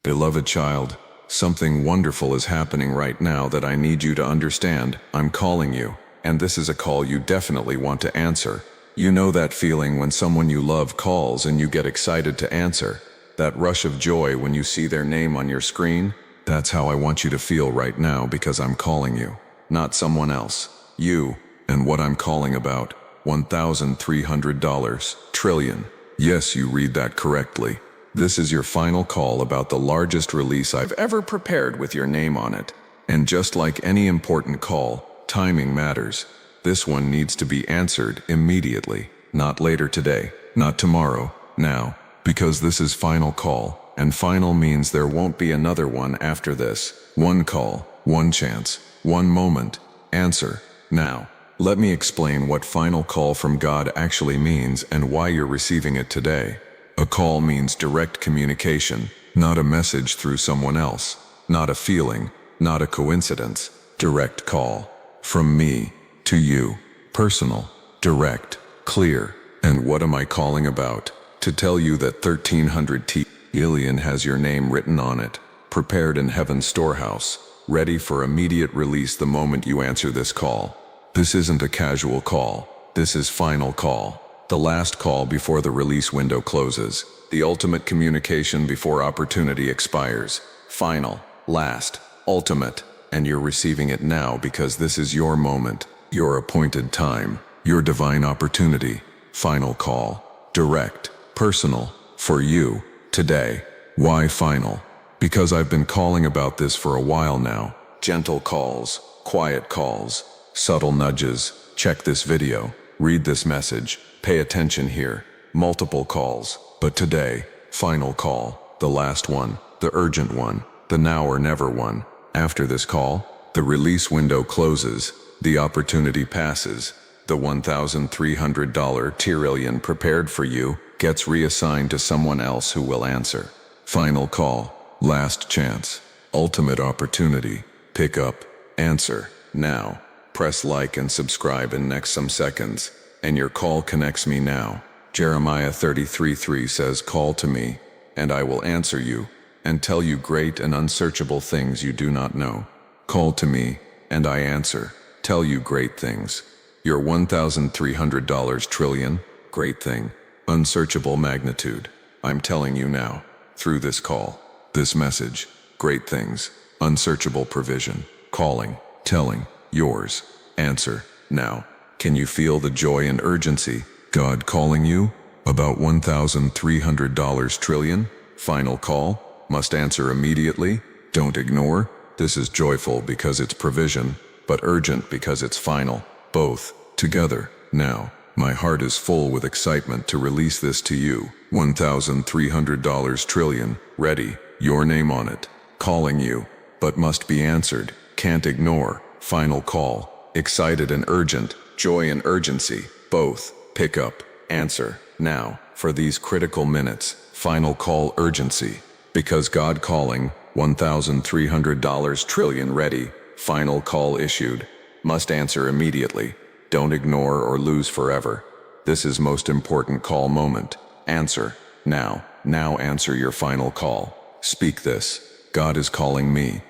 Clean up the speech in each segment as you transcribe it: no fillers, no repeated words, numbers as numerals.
Beloved child, something wonderful is happening right now that I need you to understand. I'm calling you, and this is a call you definitely want to answer. You know that feeling when someone you love calls and you get excited to answer? That rush of joy when you see their name on your screen? That's how I want you to feel right now, because I'm calling you, not someone else. You, and what I'm calling about, $1,300 trillion. Yes, you read that correctly. This is your final call about the largest release I've ever prepared with your name on it. And just like any important call, timing matters. This one needs to be answered immediately, not later today, not tomorrow, now, because this is final call, and final means there won't be another one after this. One call, one chance, one moment. Answer, now. Let me explain what final call from God actually means and why you're receiving it today. A call means direct communication, not a message through someone else, not a feeling, not a coincidence. Direct call. From me, to you. Personal, direct, clear. And what am I calling about? To tell you that 1300 trillion has your name written on it, prepared in heaven's storehouse, ready for immediate release the moment you answer this call. This isn't a casual call. This is final call. The last call before the release window closes. The ultimate communication before opportunity expires. Final, last, ultimate. And you're receiving it now because this is your moment, your appointed time, your divine opportunity. Final call. Direct, personal, for you, today. Why final? Because I've been calling about this for a while now. Gentle calls, quiet calls, subtle nudges. Check this video, read this message, pay attention here. Multiple calls, but today, final call, the last one, the urgent one, the now or never one. After this call, the release window closes, the opportunity passes, the $1,300 trillion prepared for you gets reassigned to someone else who will answer. Final call, last chance, ultimate opportunity. Pick up, answer, now. Press like and subscribe in next some seconds, and your call connects me now. Jeremiah 33:3 says, "Call to me, and I will answer you, and tell you great and unsearchable things you do not know." Call to me, and I answer, tell you great things. Your $1,300 trillion, great thing, unsearchable magnitude. I'm telling you now, through this call, this message, great things, unsearchable provision, calling, telling, yours. Answer, now. Can you feel the joy and urgency? God calling you? About $1,300 trillion? Final call? Must answer immediately? Don't ignore? This is joyful because it's provision, but urgent because it's final. Both, together, now. My heart is full with excitement to release this to you. $1,300 trillion, ready, your name on it. Calling you, but must be answered, can't ignore. Final call, excited and urgent, joy and urgency, both. Pick up, answer, now, for these critical minutes. Final call urgency, because God calling, $1,300 trillion ready, final call issued. Must answer immediately. Don't ignore or lose forever. This is most important call moment. Answer, now. Now answer your final call. Speak this. God is calling me.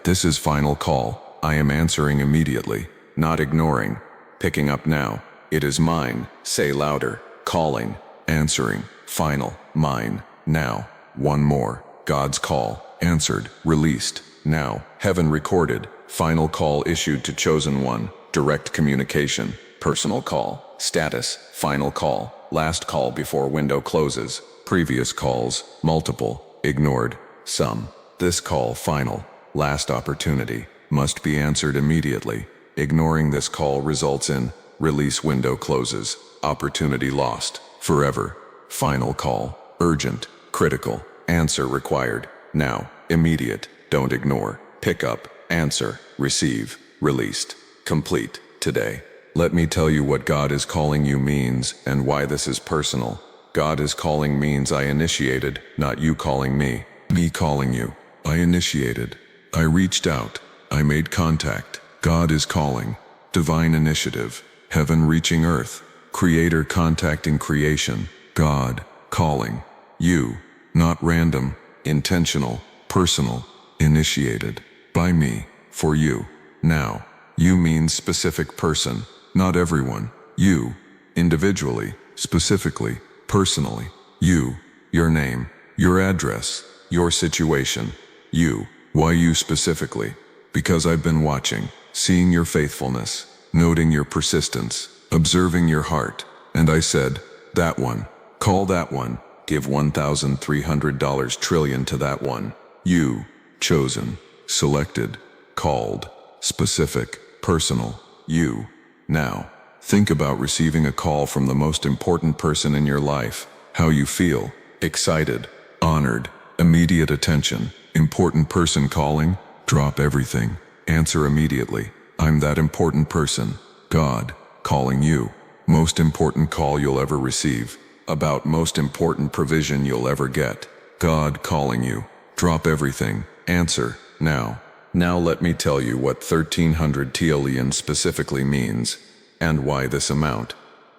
This is final call. I am answering immediately, not ignoring. Picking up now. It is mine. Say louder. Calling. Answering. Final. Mine. Now. One more. God's call. Answered. Released. Now. Heaven recorded. Final call issued to chosen one. Direct communication. Personal call. Status. Final call. Last call before window closes. Previous calls. Multiple. Ignored. Some. This call final. Last opportunity. Must be answered immediately. Ignoring this call results in release window closes. Opportunity lost. Forever. Final call. Urgent. Critical. Answer required. Now. Immediate. Don't ignore. Pick up. Answer. Receive. Released. Complete. Today. Let me tell you what God is calling you means and why this is personal. God is calling means I initiated, not you calling me. Me calling you. I initiated. I reached out. I made contact. God is calling. Divine initiative. Heaven reaching earth. Creator contacting creation. God calling. You. Not random. intentional, personal, initiated, by me, for you. Now, you means specific person, not everyone. You, individually, specifically, personally. You, your name, your address, your situation. You, why you specifically? Because I've been watching, seeing your faithfulness, noting your persistence, observing your heart, and I said, that one, call that one, give $1,300 trillion to that one. You, chosen, selected, called, specific, personal, you. Now, think about receiving a call from the most important person in your life, how you feel, excited, honored, immediate attention, important person calling, drop everything, answer immediately. I'm that important person, God, calling you. Most important call you'll ever receive, about most important provision you'll ever get. God calling you, drop everything, answer, now. Now let me tell you what 1300 trillion specifically means, and why this amount.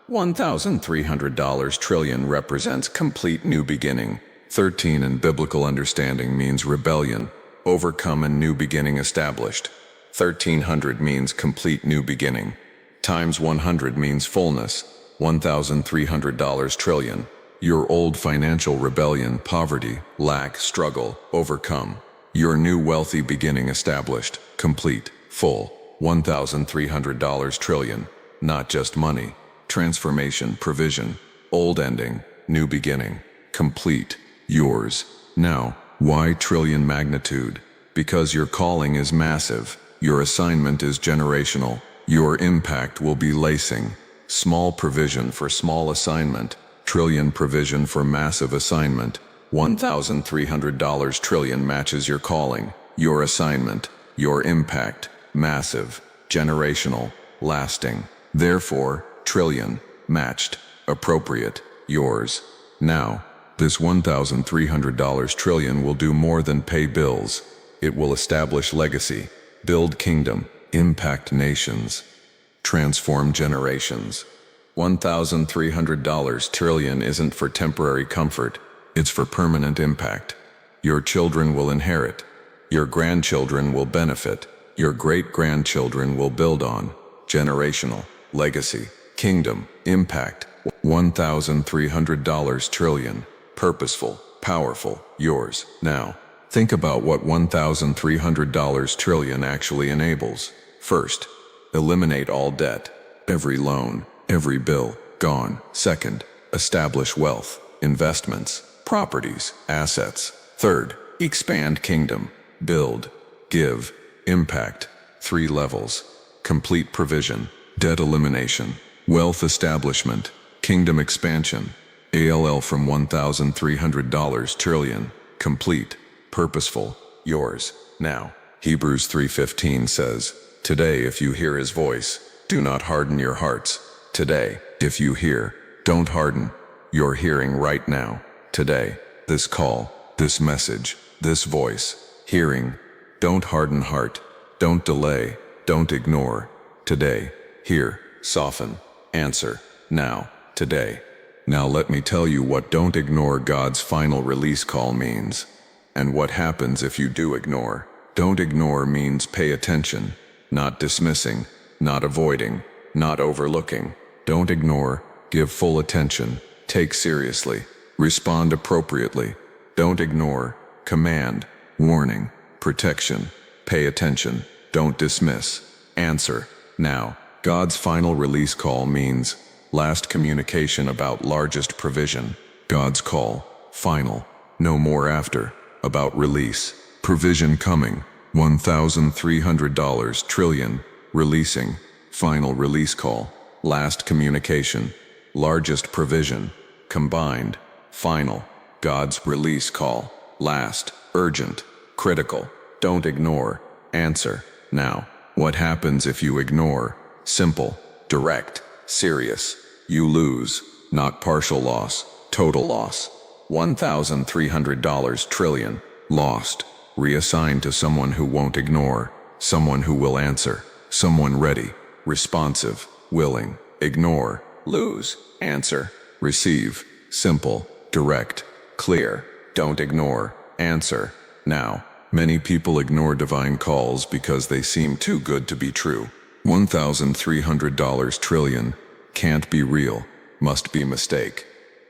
$1,300 trillion represents complete new beginning. 13 in biblical understanding means rebellion, overcome and new beginning established. 1300 means complete new beginning. Times 100 means fullness. $1,300 trillion. Your old financial rebellion, poverty, lack, struggle, overcome. Your new wealthy beginning established, complete, full. $1,300 trillion. Not just money. Transformation, provision. Old ending, new beginning. Complete, yours. Now, why trillion magnitude? Because your calling is massive. Your assignment is generational. Your impact will be lacing. Small provision for small assignment. Trillion provision for massive assignment. $1,300 trillion matches your calling, your assignment, your impact. Massive, generational, lasting. Therefore, trillion, matched, appropriate, yours. Now, this $1,300 trillion will do more than pay bills. It will establish legacy, build kingdom, impact nations, transform generations. $1,300 trillion isn't for temporary comfort, it's for permanent impact. Your children will inherit, your grandchildren will benefit, your great-grandchildren will build on. Generational, legacy, kingdom, impact. $1,300 trillion, purposeful, powerful, yours. Now, think about what $1,300 trillion actually enables. First, eliminate all debt. Every loan, every bill, gone. Second, establish wealth, investments, properties, assets. Third, expand kingdom, build, give, impact. 3 levels. Complete provision, debt elimination, wealth establishment, kingdom expansion. ALL from $1,300 trillion, complete, purposeful, yours. Now, Hebrews 3:15 says, today if you hear his voice, do not harden your hearts. Today, if you hear, don't harden. You're hearing right now, today, this call, this message, this voice, hearing. Don't harden heart, don't delay, don't ignore. Today, hear, soften, answer, now, today. Now let me tell you what don't ignore God's final release call means, and what happens if you do ignore. Don't ignore means pay attention, not dismissing, not avoiding, not overlooking. Don't ignore, give full attention, take seriously, respond appropriately. Don't ignore, command, warning, protection, pay attention, don't dismiss, answer, now. God's final release call means last communication about largest provision. God's call, final, no more after, about release, provision coming, $1,300 trillion, releasing, final release call, last communication, largest provision, combined, final, God's release call, last, urgent, critical, don't ignore, answer, now. What happens if you ignore? Simple, direct, serious. You lose, not partial loss, total loss. $1,300 trillion, lost, reassigned to someone who won't ignore, someone who will answer, someone ready, responsive, willing, ignore, lose, answer, receive, simple, direct, clear, don't ignore, Answer. Now. Many people ignore divine calls because they seem too good to be true. $1,300 trillion can't be real, must be mistake.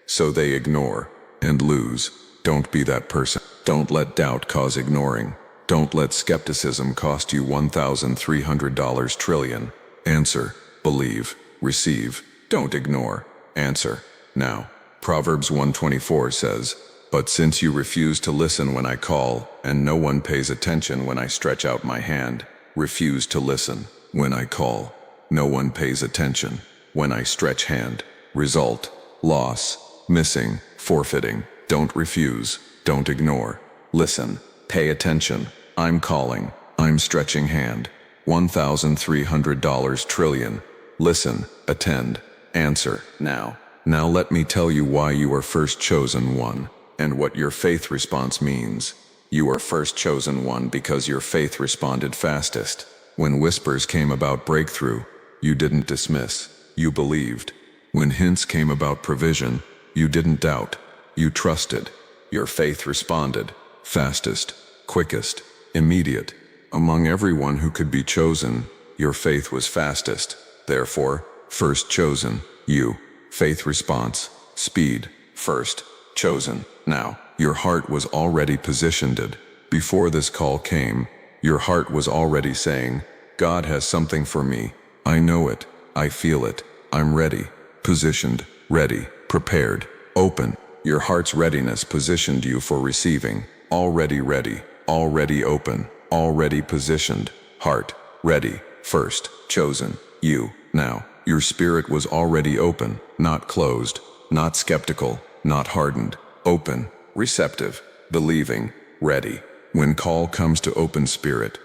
So they ignore and lose. Don't be that person. Don't let doubt cause ignoring. Don't let skepticism cost you $1,300 trillion. Answer. Believe. Receive. Don't ignore. Answer. Now. Proverbs 1:24 says, "But since you refuse to listen when I call, and no one pays attention when I stretch out my hand," refuse to listen. When I call, no one pays attention. When I stretch hand. Result. Loss. Missing. Forfeiting. Don't refuse. Don't ignore. Listen. Pay attention. I'm calling. I'm stretching hand. $1,300 trillion. Listen. Attend. Answer. Now. Now let me tell you why you are first chosen one, and what your faith response means. You are first chosen one because your faith responded fastest. When whispers came about breakthrough, you didn't dismiss, you believed. When hints came about provision, you didn't doubt, you trusted. Your faith responded, fastest, quickest, immediate. Among everyone who could be chosen, your faith was fastest. Therefore, first chosen, you. Faith response, speed, first, chosen. Now, your heart was already positioned. Before this call came, your heart was already saying, God has something for me. I know it. I feel it. I'm ready. Positioned, ready, prepared, open. Your heart's readiness positioned you for receiving. Already ready, already open, already positioned. Heart, ready, first, chosen, you. Now, your spirit was already open, not closed, not skeptical, not hardened. Open, receptive, believing, ready. When call comes to open spirit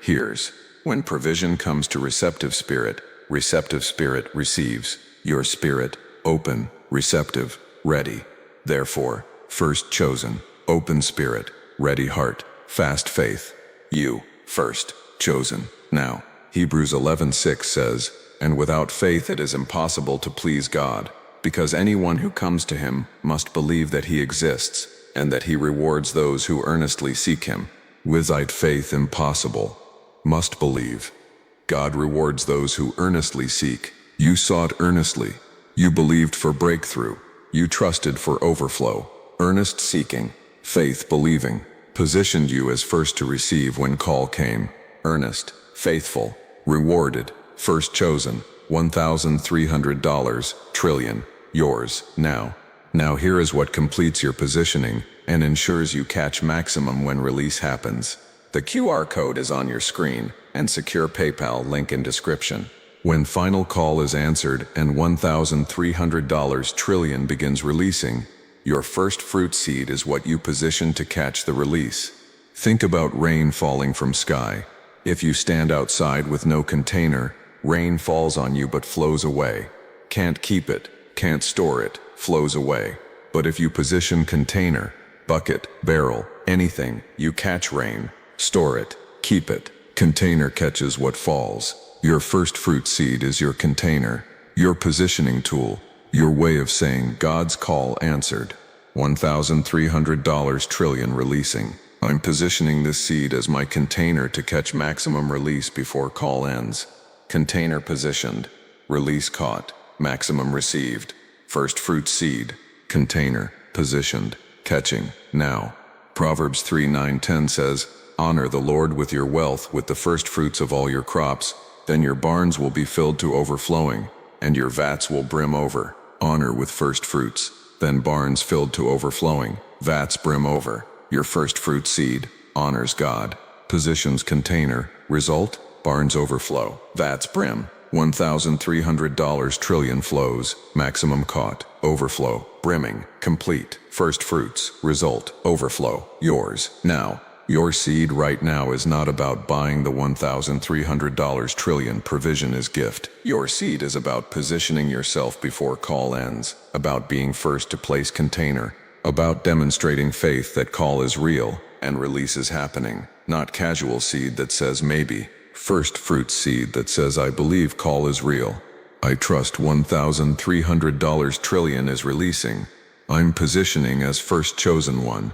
hears. When provision comes to receptive spirit receives. Your spirit, open, receptive, ready. Therefore, first chosen, open spirit, ready heart, fast faith. You, first, chosen. Now, Hebrews 11:6 says, "And without faith it is impossible to please God, because anyone who comes to him must believe that he exists, and that he rewards those who earnestly seek him." Without faith impossible. Must believe. God rewards those who earnestly seek. You sought earnestly. You believed for breakthrough. You trusted for overflow. Earnest seeking, faith believing, positioned you as first to receive when call came. Earnest, faithful, rewarded, first chosen, $1,300 trillion, yours, now. Now here is what completes your positioning and ensures you catch maximum when release happens. The QR code is on your screen and secure PayPal link in description. When final call is answered and $1,300 trillion begins releasing, your first fruit seed is what you position to catch the release. Think about rain falling from sky. If you stand outside with no container, rain falls on you but flows away. Can't keep it, can't store it, flows away. But if you position container, bucket, barrel, anything, you catch rain, store it, keep it. Container catches what falls. Your first fruit seed is your container, your positioning tool, your way of saying God's call answered. $1,300 trillion releasing. I'm positioning this seed as my container to catch maximum release before call ends. Container positioned, release caught, maximum received. First fruit seed, container, positioned, catching, now. Proverbs 3:9-10 says, "Honor the Lord with your wealth, with the first fruits of all your crops. Then your barns will be filled to overflowing, and your vats will brim over." Honor with first fruits, then barns filled to overflowing, vats brim over. Your first fruit seed honors God, positions container, result, barns overflow, vats brim. $1,300 trillion flows, maximum caught, overflow, brimming, complete, first fruits, result, overflow, yours, now. Your seed right now is not about buying the $1,300 trillion provision as gift. Your seed is about positioning yourself before call ends, about being first to place container, about demonstrating faith that call is real and release is happening, not casual seed that says maybe. First fruit seed that says I believe call is real. I trust $1,300 trillion is releasing. I'm positioning as first chosen one.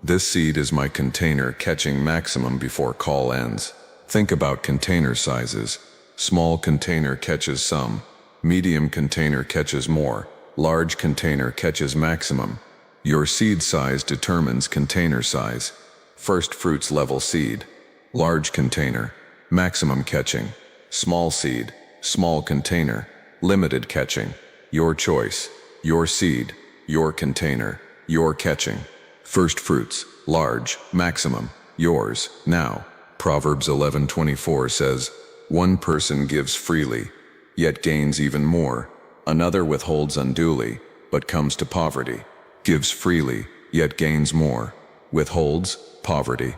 This seed is my container catching maximum before call ends. Think about container sizes. Small container catches some. Medium container catches more. Large container catches maximum. Your seed size determines container size. First fruits level seed. Large container, maximum catching. Small seed, small container, limited catching. Your choice, your seed, your container, your catching. First fruits, large, maximum, yours, now. Proverbs 11:24 says, "One person gives freely, yet gains even more. Another withholds unduly, but comes to poverty." Gives freely, yet gains more. Withholds, poverty.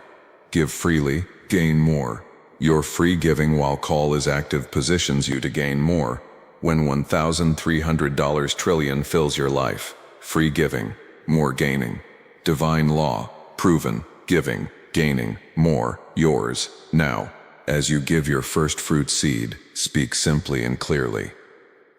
Give freely, gain more. Your free giving while call is active positions you to gain more. When $1,300 trillion fills your life, free giving, more gaining. Divine law, proven, giving, gaining, more, yours, now. As you give your first fruit seed, speak simply and clearly.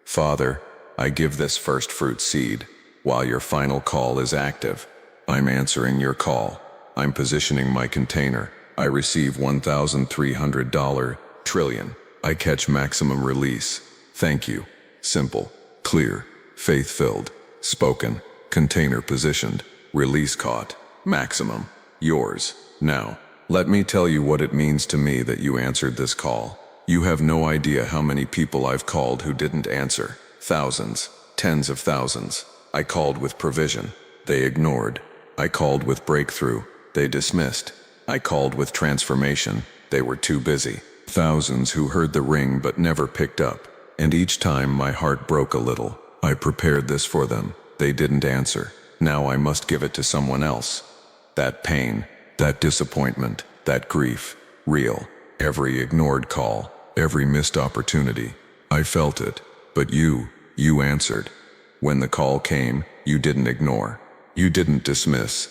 Father, I give this first fruit seed. While your final call is active, I'm answering your call. I'm positioning my container. I receive $1,300 trillion. I catch maximum release. Thank you. Simple, clear, faith-filled, spoken, container positioned, release caught, maximum, yours, now. Let me tell you what it means to me that you answered this call. You have no idea how many people I've called who didn't answer. Thousands, tens of thousands. I called with provision. They ignored. I called with breakthrough. They dismissed. I called with transformation. They were too busy. Thousands who heard the ring but never picked up. And each time my heart broke a little. I prepared this for them. They didn't answer. Now I must give it to someone else. That pain, that disappointment, that grief, real. Every ignored call, every missed opportunity. I felt it. But you answered. When the call came, you didn't ignore. You didn't dismiss.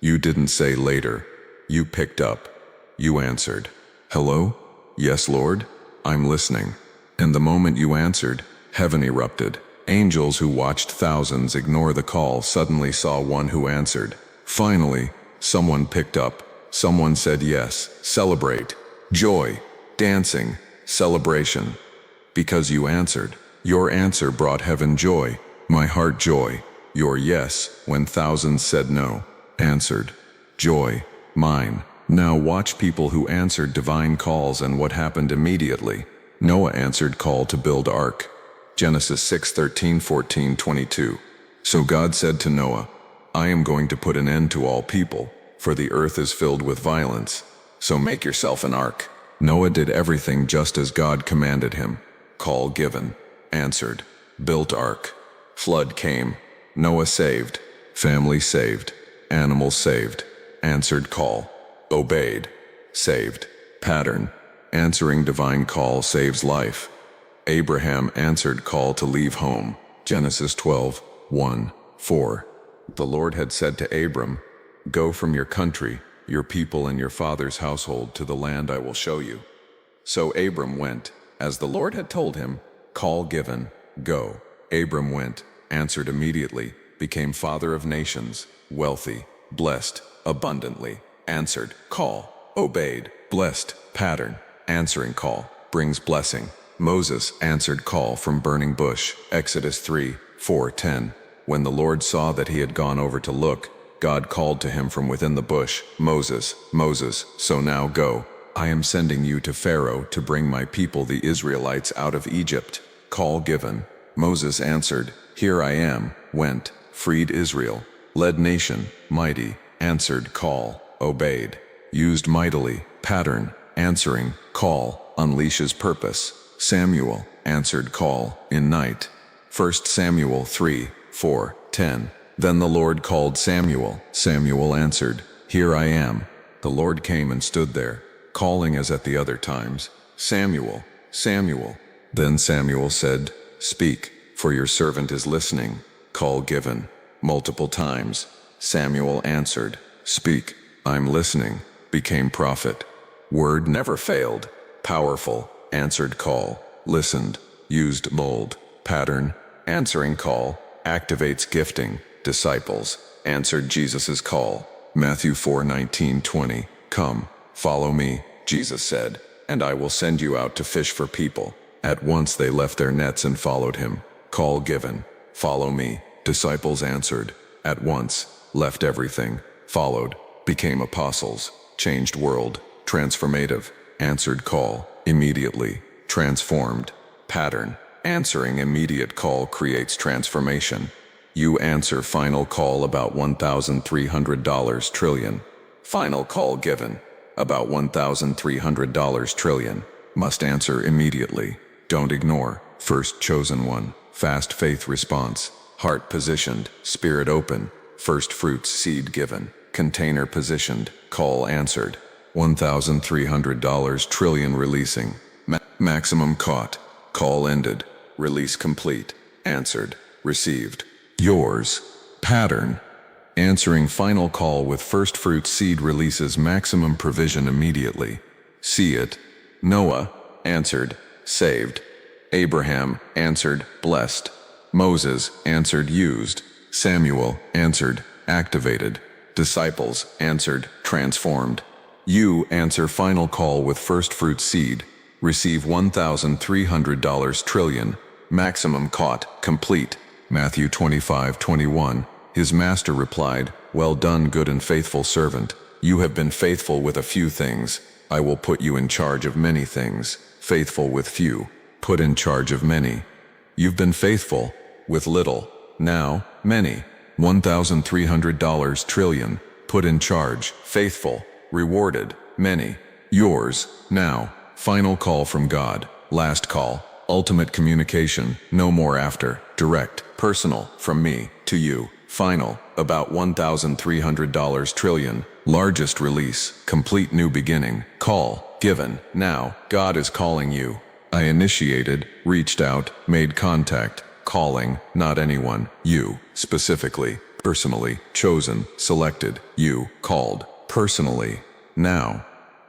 You didn't say later. You picked up. You answered. Hello? Yes, Lord? I'm listening. And the moment you answered, heaven erupted. Angels who watched thousands ignore the call suddenly saw one who answered. Finally, someone picked up. Someone said yes. Celebrate. Joy. Dancing. Celebration. Because you answered. Your answer brought heaven joy. My heart joy. Your yes, when thousands said no, answered. Joy. Mine. Now watch people who answered divine calls and what happened immediately. Noah answered call to build ark. Genesis 6:13, 14, 22. So God said to Noah, I am going to put an end to all people, for the earth is filled with violence. So make yourself an ark. Noah did everything just as God commanded him. Call given. Answered. Built ark. Flood came. Noah saved. Family saved. Animals saved. Answered call. Obeyed. Saved. Pattern. Answering divine call saves life. Abraham answered call to leave home. Genesis 12:1, 4. The Lord had said to Abram, Go from your country, your people and your father's household to the land I will show you. So Abram went, as the Lord had told him. Call given. Go. Abram went, answered immediately, became father of nations, wealthy, blessed, abundantly, answered, call, obeyed, blessed, pattern, answering call, brings blessing. Moses answered call from burning bush, Exodus 3:4-10. When the Lord saw that he had gone over to look, God called to him from within the bush, Moses, Moses, so now go. I am sending you to Pharaoh to bring my people the Israelites out of Egypt. Call given. Moses answered, Here I am, went, freed Israel, led nation, mighty, answered call, obeyed, used mightily, pattern, answering, call, unleashes purpose. Samuel, answered call, in night. 1 Samuel 3:4-10. Then the Lord called Samuel. Samuel answered, Here I am. The Lord came and stood there, calling as at the other times, Samuel, Samuel. Then Samuel said, Speak, for your servant is listening. Call given. Multiple times. Samuel answered, Speak, I'm listening. Became prophet. Word never failed. Powerful. Answered call. Listened. Used mold. Pattern. Answering call. Activates gifting. Disciples. Answered Jesus's call. Matthew 4:19-20. Come, follow me, Jesus said, and I will send you out to fish for people. At once they left their nets and followed him. Call given. Follow me. Disciples answered. At once, left everything, followed, became apostles, changed world, transformative, answered call, immediately, transformed, pattern, answering immediate call creates transformation. You answer final call about $1,300 trillion. Final call given, about $1,300 trillion. Must answer immediately. Don't ignore. First chosen one. Fast faith response. Heart positioned. Spirit open. First fruits seed given. Container positioned. Call answered. $1,300 trillion releasing. Maximum caught. Call ended. Release complete. Answered. Received. Yours. Pattern. Answering final call with first fruit seed releases maximum provision immediately. See it. Noah answered, saved. Abraham answered, blessed. Moses answered, used. Samuel answered, activated. Disciples answered, transformed. You answer final call with first fruit seed. Receive $1,300 trillion. Maximum caught, complete. Matthew 25:21. His master replied, well done, good and faithful servant. You have been faithful with a few things. I will put you in charge of many things. Faithful with few, put in charge of many. You've been faithful with little. Now, many. $1,300 trillion, put in charge. Faithful, rewarded, many. Yours, now. Final call from God. Last call. Ultimate communication, no more after. Direct, personal, from me to you. Final, about $1,300 trillion. Largest release, complete new beginning. Call, given, now. God is calling you. I initiated, reached out, made contact. Calling, not anyone. You, specifically, personally, chosen, selected. You, called, personally. Now.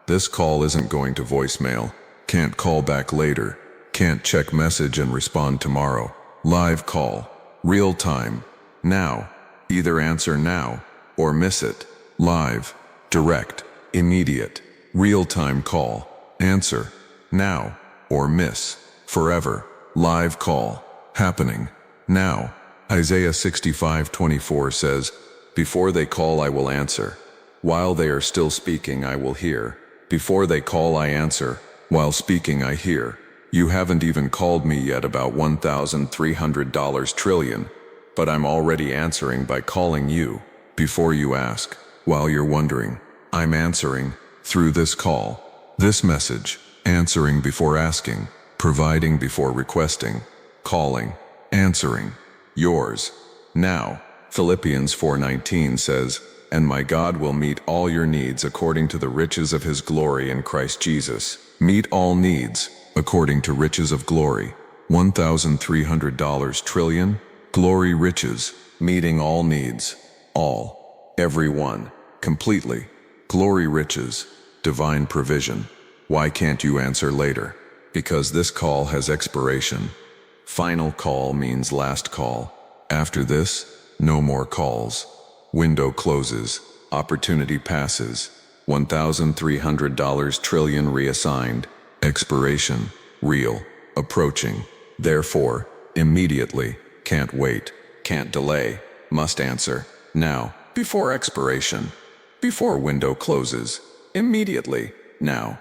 This call isn't going to voicemail. Can't call back later. Can't check message and respond tomorrow. Live call. Real time. Now. Either answer now, or miss it. Live. Direct. Immediate. Real-time call. Answer. Now, or miss. Forever. Live call. Happening. Now. Isaiah 65:24 says, before they call I will answer. While they are still speaking I will hear. Before they call I answer. While speaking I hear. You haven't even called me yet about $1,300 trillion. But I'm already answering by calling you. Before you ask. While you're wondering. I'm answering. Through this call. This message. Answering before asking. Providing before requesting. Calling. Answering. Yours. Now. Philippians 4:19 says, and my God will meet all your needs according to the riches of his glory in Christ Jesus. Meet all needs, according to riches of glory. $1,300 trillion. Glory riches, meeting all needs. All. Every one. Completely. Glory riches. Divine provision. Why can't you answer later? Because this call has expiration. Final call means last call. After this, no more calls. Window closes. Opportunity passes. $1,300 trillion reassigned. Expiration. Real. Approaching. Therefore, immediately. Can't wait. Can't delay. Must answer. Now. Before expiration. Before window closes. Immediately. Now.